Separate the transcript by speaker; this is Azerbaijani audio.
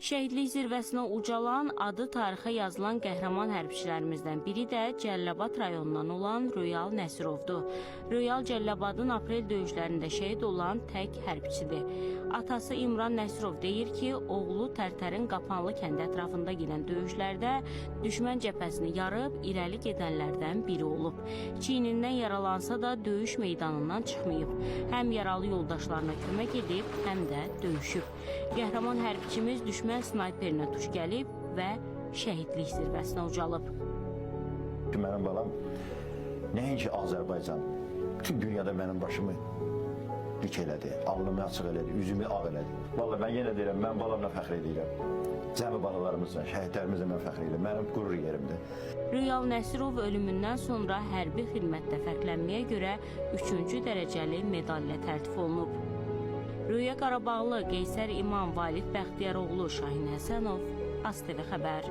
Speaker 1: Şəhidlik zirvəsinə ucalan, adı tarixə yazılan qəhrəman hərbçilərimizdən biri də Cəlilabad rayonundan olan Röyal Nəsirovdur. Röyal Cəlilabadın aprel döyüşlərində şəhid olan tək hərbçidir. Atası İmran Nəsirov deyir ki, oğlu Tərtərin Qapanlı kəndi ətrafında gedən döyüşlərdə düşmən cəbhəsini yarıb irəli gedənlərdən biri olub. Çiynindən yaralansa da döyüş meydanından çıxmayıb. Həm yaralı yoldaşlarına kömək edib, həm də döyüşüb. Qəhrəman hərbçimiz düşmən snayperinə tuş gəlib və şəhidlik zirvəsinə ucalıb.
Speaker 2: Mənim balam nəinki Azərbaycan, bütün dünyada mənim başımı dik elədi, alnımı açıq elədi, üzümü ağ elədi. Vallahi mən yenə deyirəm, mən balamla fəxr edirəm. Cəmi balalarımızla, şəhidlərimizlə mən fəxr edirəm, mənim qürur yerimdir.
Speaker 1: Röyal Nəsirov ölümündən sonra hərbi xidmətdə fərqlənməyə görə 3-cü dərəcəli medal ilə təltif olunub. Röya Qarabağlı, Qeysər İmam, Valid Bəxtiyaroğlu, Şahin Həsənov, AzTV xəbər.